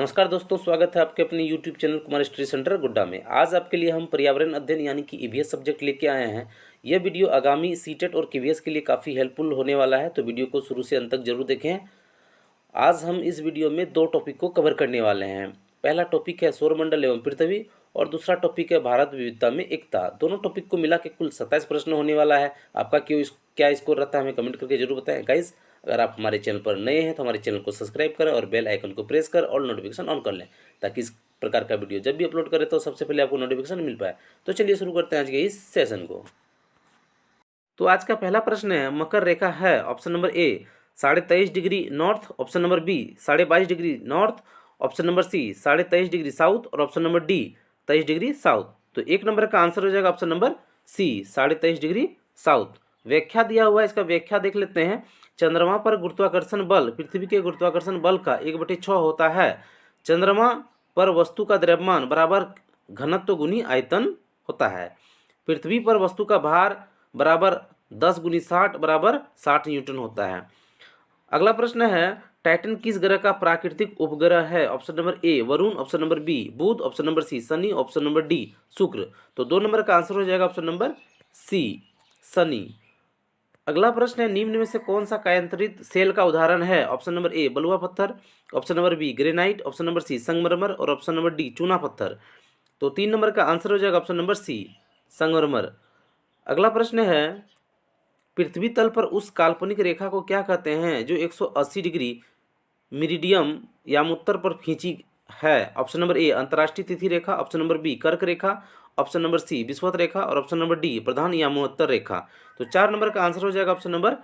नमस्कार दोस्तों, स्वागत है आपके अपने YouTube channel Kumar study centre गुड्डा में। आज आपके लिए हम पर्यावरण अध्ययन यानी कि ईवीएस सब्जेक्ट लेके आए हैं। यह वीडियो आगामी सीटेट और केवीएस के लिए काफ़ी हेल्पफुल होने वाला है, तो वीडियो को शुरू से अंत तक जरूर देखें। आज हम इस वीडियो में दो टॉपिक को कवर करने वाले हैं। पहला टॉपिक है सौरमंडल एवं पृथ्वी और दूसरा टॉपिक है भारत विविधता में एकता। दोनों टॉपिक को मिला के कुल 27 प्रश्न होने वाला है। आपका क्या स्कोर रहता है हमें कमेंट करके जरूर बताएं। गाइस, अगर आप हमारे चैनल पर नए हैं तो हमारे चैनल को सब्सक्राइब करें और बेल आइकन को प्रेस कर और नोटिफिकेशन ऑन कर लें, ताकि इस प्रकार का वीडियो जब भी अपलोड करें तो सबसे पहले आपको नोटिफिकेशन मिल पाए। तो चलिए शुरू करते हैं आज के इस सेशन को। तो आज का पहला प्रश्न है, मकर रेखा है option number A 23.5 degree north, option number B 22.5 degree north, option number C 23.5 degree south और option number D 23 degree south. तो एक नंबर का आंसर हो जाएगा option number C 23.5 degree south. व्याख्या दिया हुआ है, इसका व्याख्या देख लेते हैं। चंद्रमा पर गुरुत्वाकर्षण बल पृथ्वी के गुरुत्वाकर्षण बल का 1/6 होता है। चंद्रमा पर वस्तु का द्रव्यमान बराबर घनत्व गुनी आयतन होता है। पृथ्वी पर वस्तु का भार बराबर 10 गुनी 60 बराबर 60 न्यूटन होता है। अगला प्रश्न है, टाइटन किस ग्रह का प्राकृतिक उपग्रह है? Option number A Varun, option number B Budh, option number C Shani, option number D Shukra. तो 2 नंबर का आंसर हो जाएगा ऑप्शन नंबर सी शनि। अगला प्रश्न है, निम्न में से कौन सा कायांतरित सेल का उदाहरण है? ऑप्शन नंबर ए बलुआ पत्थर, option number B granite, option number C संगमरमर और ऑप्शन नंबर डी चूना पत्थर। तो 3 नंबर का आंसर हो जाएगा ऑप्शन नंबर सी संगमरमर। अगला प्रश्न है, पृथ्वी तल पर उस काल्पनिक रेखा को क्या कहते हैं जो 180 डिग्री मेरिडियम यामोत्तर पर खींची है? ऑप्शन नंबर ए अंतर्राष्ट्रीय तिथि रेखा, ऑप्शन नंबर बी कर्क रेखा, ऑप्शन नंबर सी विषुवत रेखा और ऑप्शन नंबर डी प्रधान यामोत्तर रेखा। तो 4 नंबर का आंसर हो जाएगा ऑप्शन नंबर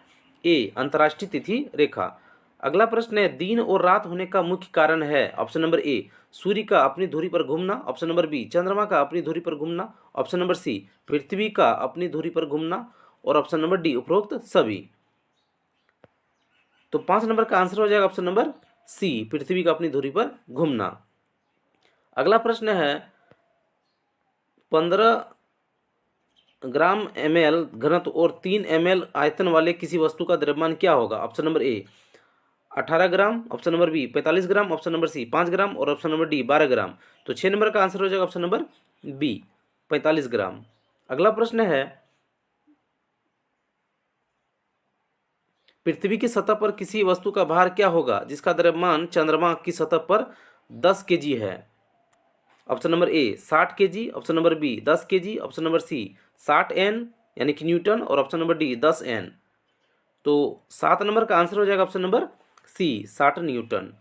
ए अंतर्राष्ट्रीय तिथि रेखा। अगला प्रश्न है, दिन और रात होने का मुख्य कारण है? ऑप्शन नंबर ए सूर्य का अपनी धुरी पर घूमना, ऑप्शन नंबर बी चंद्रमा का अपनी धुरी पर घूमना, ऑप्शन नंबर सी पृथ्वी का अपनी धुरी पर घूमना और ऑप्शन नंबर डी उपरोक्त सभी। तो 5 नंबर का आंसर हो जाएगा ऑप्शन नंबर सी पृथ्वी का अपनी धुरी पर घूमना। अगला प्रश्न है, 15 ग्राम ml घनत्व और 3 ml आयतन वाले किसी वस्तु का द्रव्यमान क्या होगा? Option number A 18 gram, option number B 45 gram, option number C 5 gram और ऑप्शन नंबर डी 12 ग्राम। तो 6 नंबर का आंसर हो जाएगा ऑप्शन नंबर बी 45 ग्राम। अगला प्रश्न है, पृथ्वी की सतह पर किसी वस्तु का भार क्या होगा जिसका द्रव्यमान चंद्रमा की सतह पर 10 केजी है? Option number A 60 KG, option number B 10 KG, option number C 60 N यानी कि न्यूटन और ऑप्शन नंबर डी 10 एन। तो 7 नंबर का आंसर हो जाएगा ऑप्शन नंबर सी 60 न्यूटन।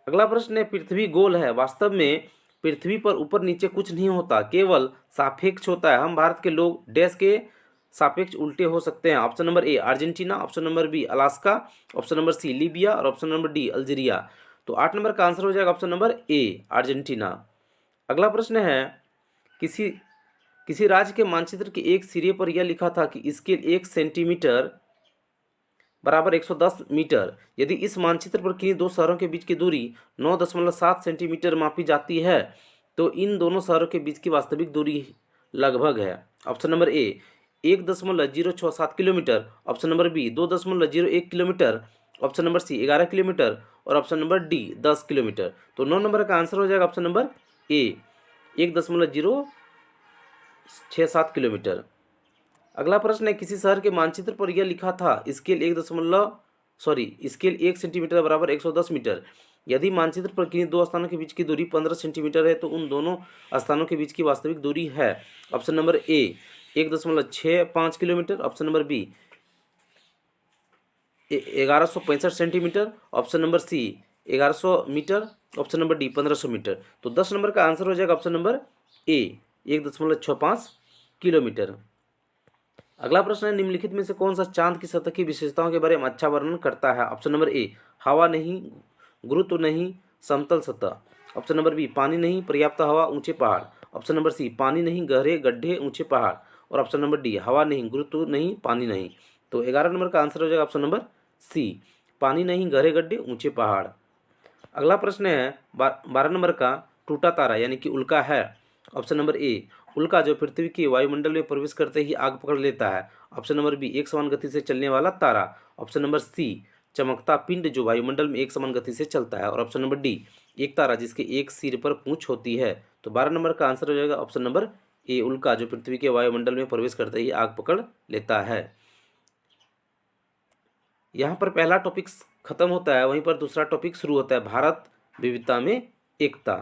अगला प्रश्न है, पृथ्वी गोल है, वास्तव में पृथ्वी पर ऊपर नीचे कुछ नहीं होता, केवल सापेक्ष होता है। हम भारत के लोग डैश के सापेक्ष उल्टे हो सकते हैं। Option number A Argentina, option number B Alaska, option number C Libya और ऑप्शन नंबर डी अल्जीरिया। तो 8 नंबर का आंसर हो जाएगा ऑप्शन नंबर ए अर्जेंटीना। अगला प्रश्न है, किसी राज्य के मानचित्र के एक सिरे पर यह लिखा था कि स्केल 1 सेंटीमीटर बराबर 110 मीटर। यदि इस मानचित्र पर किन्हीं दो शहरों के बीच की दूरी 9.7 सेंटीमीटर मापी जाती है तो इन दोनों शहरों के बीच की वास्तविक दूरी लगभग है? Option number A 1.067 kilometre, option number B 2.01 kilometre, option number C 11 kilometre और ऑप्शन नंबर डी 10 किलोमीटर। तो 9 नंबर का आंसर हो जाएगा ऑप्शन नंबर ए 1.067 किलोमीटर। अगला प्रश्न है, किसी शहर के मानचित्र पर यह लिखा था स्केल 1 सेंटीमीटर बराबर 110 मीटर। यदि मानचित्र पर किन्हीं दो स्थानों के बीच की दूरी 15 सेंटीमीटर है तो उन दोनों स्थानों के बीच की वास्तविक दूरी है? Option number A 1.65 kilometre, option number B 1165 centimetre, option number C 1100 metre, option number D 1500 metre. तो 10 नंबर का आंसर हो जाएगा ऑप्शन नंबर ए 1.65 किलोमीटर। अगला प्रश्न है, निम्नलिखित में से कौन सा चांद की सतह की विशेषताओं के बारे में अच्छा वर्णन करता है? ऑप्शन नंबर ए हवा नहीं, गुरुत्व नहीं, समतल सतह, ऑप्शन नंबर बी पानी नहीं, पर्याप्त हवा, ऊंचे पहाड़, ऑप्शन नंबर सी पानी नहीं, गहरे गड्ढे, ऊंचे पहाड़ और ऑप्शन नंबर डी हवा नहीं, गुरुत्व नहीं, पानी नहीं। तो 11 नंबर का आंसर हो जाएगा ऑप्शन नंबर सी पानी नहीं, गहरे गड्ढे, ऊंचे पहाड़। अगला प्रश्न है, 12 नंबर का, टूटा तारा यानी कि उल्का है? ऑप्शन नंबर ए उल्का जो पृथ्वी के वायुमंडल में प्रवेश करते ही आग पकड़ लेता है, ऑप्शन नंबर बी एक समान गति से चलने वाला तारा, ऑप्शन नंबर सी चमकता पिंड जो वायुमंडल में एक समान गति से चलता है और ऑप्शन नंबर डी एक तारा जिसके एक सिर पर पूंछ होती है। तो 12 नंबर का आंसर हो जाएगा ऑप्शन नंबर ए उल्का, जो पृथ्वी के वायुमंडल में प्रवेश करते ही आग पकड़ लेता है। यहाँ पर पहला टॉपिक खत्म होता है, वहीं पर दूसरा टॉपिक शुरू होता है, भारत विविधता में एकता।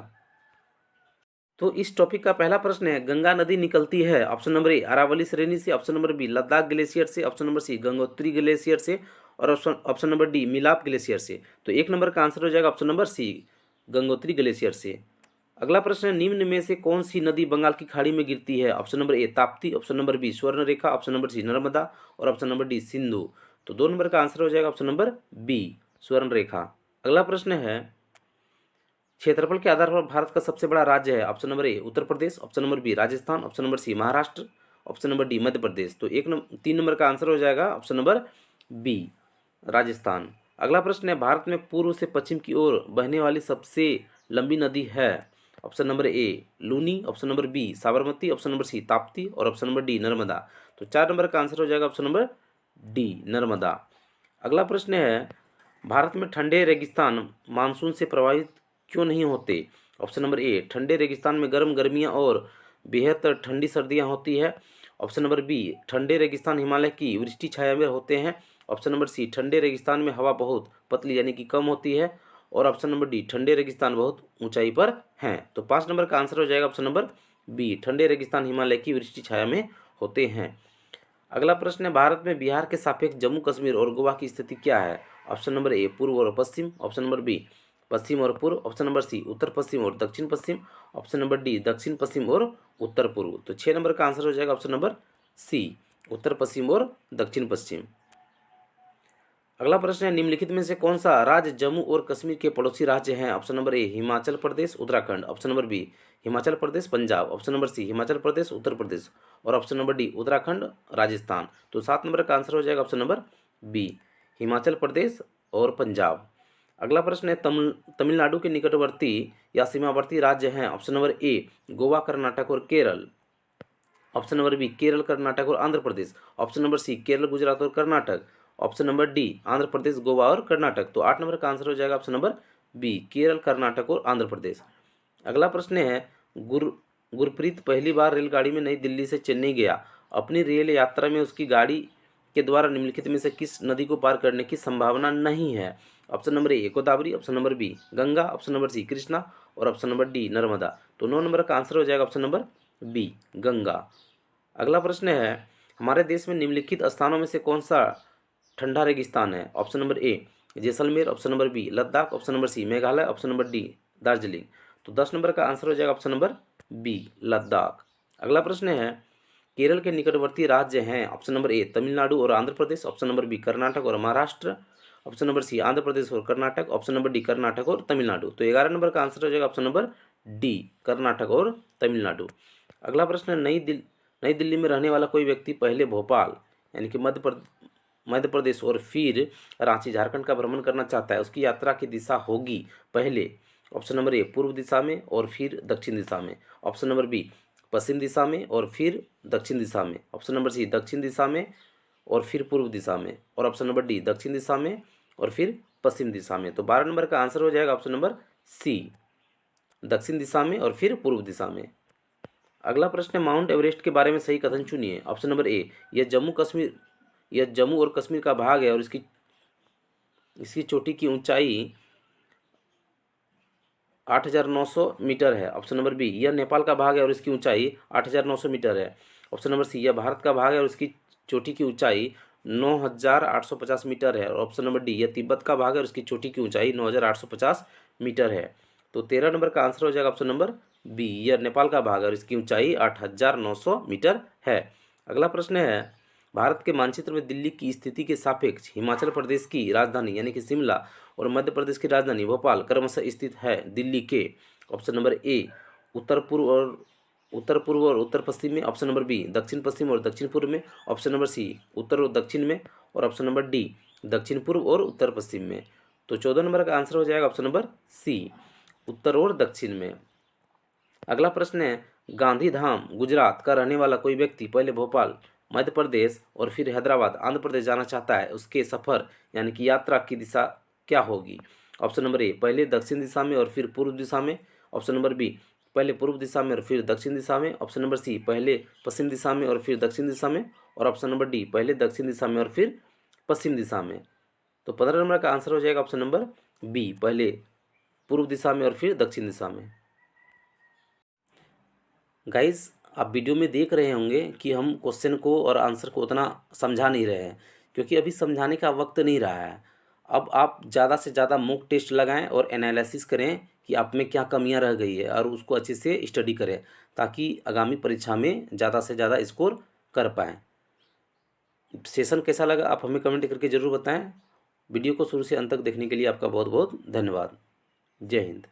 तो इस टॉपिक का पहला प्रश्न है, गंगा नदी निकलती है ऑप्शन नंबर ए अरावली श्रेणी से, option number B Ladakh glacier से, option number C Gangotri glacier से, और option number D Milap glacier से। तो एक नंबर का आंसर हो जाएगा option number C Gangotri glacier से। अगला प्रश्न है, निम्न में से कौन सी नदी बंगाल की खाड़ी में गिरती है? Option number A Tapti, option number B Swarnarekha, option number C Narmada, और ऑप्शन नंबर डी सिंधु। तो 2 नंबर का आंसर हो जाएगा ऑप्शन नंबर बी स्वर्ण रेखा। अगला प्रश्न है, क्षेत्रफल के आधार पर भारत का सबसे बड़ा राज्य है? Option number A Uttar Pradesh, option number B Rajasthan, option number C Maharashtra, option number D Madhya Pradesh. तो 3 नंबर का आंसर हो जाएगा ऑप्शन नंबर बी राजस्थान। अगला प्रश्न है, भारत में पूर्व से पश्चिम की ओर बहने वाली सबसे लंबी नदी है? Option number A Luni, option number B Sabarmati, option number C Tapti, और ऑप्शन नंबर डी नर्मदा। तो 4 नंबर का आंसर हो जाएगा ऑप्शन नंबर डी नर्मदा। अगला प्रश्न है, भारत में ठंडे रेगिस्तान मानसून से प्रभावित क्यों नहीं होते? ऑप्शन नंबर ए ठंडे रेगिस्तान में गर्म गर्मियाँ और बेहद ठंडी सर्दियाँ होती है, ऑप्शन नंबर बी ठंडे रेगिस्तान हिमालय की वृष्टि छाया में होते हैं, ऑप्शन नंबर सी ठंडे रेगिस्तान में हवा बहुत पतली यानी कि कम होती है, और ऑप्शन नंबर डी ठंडे रेगिस्तान बहुत ऊंचाई पर हैं। तो 5 नंबर का आंसर हो जाएगा ऑप्शन नंबर बी ठंडे रेगिस्तान हिमालय की वृष्टि छाया में होते हैं। अगला प्रश्न है, भारत में बिहार के सापेक्ष जम्मू कश्मीर और गोवा की स्थिति क्या है? ऑप्शन नंबर ए पूर्व और पश्चिम, ऑप्शन नंबर बी पश्चिम और पूर्व, ऑप्शन नंबर सी उत्तर पश्चिम और दक्षिण पश्चिम, ऑप्शन नंबर डी दक्षिण पश्चिम और उत्तर पूर्व। तो 6 नंबर का आंसर हो जाएगा ऑप्शन नंबर सी उत्तर पश्चिम और दक्षिण पश्चिम। अगला प्रश्न है, निम्नलिखित में से कौन सा राज्य जम्मू और कश्मीर के पड़ोसी राज्य हैं? Option number A Himachal Pradesh Uttarakhand, option number B Himachal Pradesh Punjab, option number C Himachal Pradesh Uttar Pradesh, और option number D Uttarakhand Rajasthan. तो 7 नंबर का आंसर हो जाएगा option number B Himachal Pradesh और पंजाब। अगला प्रश्न है, तमिलनाडु के निकटवर्ती या सीमावर्ती राज्य हैं? Option number A Goa Karnataka और Kerala, option number B Kerala Karnataka और Andhra Pradesh, option number C Kerala Gujarat और Karnataka, option number D Andhra Pradesh Goa और कर्नाटक। तो 8 नंबर का आंसर हो जाएगा option number B Kerala Karnataka और आंध्र प्रदेश। अगला प्रश्न है, गुरप्रीत पहली बार रेलगाड़ी में नई दिल्ली से चेन्नई गया। अपनी रेल यात्रा में उसकी गाड़ी के द्वारा निम्नलिखित में से किस नदी को पार करने की संभावना नहीं है? Option number A Godavari, option number B Ganga, option number C Krishna, और ऑप्शन नंबर डी नर्मदा। तो 9 नंबर का आंसर हो जाएगा ऑप्शन नंबर बी गंगा। अगला प्रश्न है, हमारे देश में निम्नलिखित स्थानों में से कौन सा ठंडा रेगिस्तान है? Option number A Jaisalmer, option number B Ladakh, option number C Meghalaya, option number D Darjeeling. तो 10 नंबर का आंसर हो जाएगा ऑप्शन नंबर बी लद्दाख। अगला प्रश्न है, केरल के निकटवर्ती राज्य हैं? ऑप्शन नंबर ए तमिलनाडु और Andhra Pradesh, option number B Karnataka और Maharashtra, option number C Andhra Pradesh और Karnataka, option number D Karnataka और तमिलनाडु। तो 11 नंबर का आंसर हो जाएगा ऑप्शन नंबर डी कर्नाटक और तमिलनाडु। अगला प्रश्न है, नई दिल्ली में रहने वाला कोई व्यक्ति पहले भोपाल यानी कि मध्य प्रदेश और फिर रांची झारखंड का भ्रमण करना चाहता है, उसकी यात्रा की दिशा होगी पहले ऑप्शन नंबर ए पूर्व दिशा में और फिर दक्षिण दिशा में, ऑप्शन नंबर बी पश्चिम दिशा में और फिर दक्षिण दिशा में, ऑप्शन नंबर सी दक्षिण दिशा में और फिर पूर्व दिशा में, और ऑप्शन नंबर डी दक्षिण दिशा में और फिर पश्चिम दिशा में। तो 12 नंबर का आंसर हो जाएगा ऑप्शन नंबर सी दक्षिण दिशा में और फिर पूर्व दिशा में। अगला प्रश्न है, माउंट एवरेस्ट के बारे में सही कथन चुनिए। ऑप्शन नंबर ए यह जम्मू और कश्मीर का भाग है और इसकी चोटी की ऊंचाई 8,900 मीटर है। ऑप्शन नंबर बी यह नेपाल का भाग है और इसकी ऊंचाई 8,900 मीटर है। ऑप्शन नंबर सी यह भारत का भाग है और इसकी चोटी की ऊंचाई 9,850 मीटर है। और ऑप्शन नंबर डी यह तिब्बत का भाग है और इसकी चोटी की ऊंचाई 9,850 मीटर है। तो 13 नंबर का आंसर हो जाएगा ऑप्शन नंबर बी यह नेपाल का भाग है और इसकी ऊंचाई 8,900 मीटर है। अगला प्रश्न है, भारत के मानचित्र में दिल्ली की स्थिति के सापेक्ष हिमाचल प्रदेश की राजधानी यानी कि शिमला और मध्य प्रदेश की राजधानी भोपाल क्रमशः स्थित है दिल्ली के? ऑप्शन नंबर ए उत्तर पूर्व और उत्तर पश्चिम में, ऑप्शन नंबर बी दक्षिण पश्चिम और दक्षिण पूर्व में, ऑप्शन नंबर सी उत्तर और दक्षिण में, और ऑप्शन नंबर डी दक्षिण पूर्व और उत्तर पश्चिम में। तो 14 नंबर का आंसर हो जाएगा ऑप्शन नंबर सी उत्तर और दक्षिण में। अगला प्रश्न है, गांधीधाम गुजरात का रहने वाला कोई व्यक्ति पहले भोपाल मध्य प्रदेश और फिर हैदराबाद आंध्र प्रदेश जाना चाहता है, उसके सफ़र यानी कि यात्रा की दिशा क्या होगी? ऑप्शन नंबर ए पहले दक्षिण दिशा में और फिर पूर्व दिशा में। ऑप्शन नंबर बी पहले पूर्व दिशा में और फिर दक्षिण दिशा में। ऑप्शन नंबर सी पहले पश्चिम दिशा में और फिर दक्षिण दिशा में। और ऑप्शन नंबर डी पहले दक्षिण दिशा में और फिर पश्चिम दिशा में। तो 15 नंबर का आंसर हो जाएगा ऑप्शन नंबर बी पहले पूर्व दिशा में और फिर दक्षिण दिशा में। गाइस आप वीडियो में देख रहे होंगे कि हम क्वेश्चन को और आंसर को उतना समझा नहीं रहे हैं, क्योंकि अभी समझाने का वक्त नहीं रहा है। अब आप ज़्यादा से ज़्यादा मॉक टेस्ट लगाएं और एनालिसिस करें कि आप में क्या कमियां रह गई है और उसको अच्छे से स्टडी करें, ताकि आगामी परीक्षा में ज़्यादा से ज़्यादा स्कोर कर पाएँ। सेशन कैसा लगा आप हमें कमेंट करके ज़रूर बताएं। वीडियो को शुरू से अंत तक देखने के लिए आपका बहुत बहुत धन्यवाद। जय हिंद।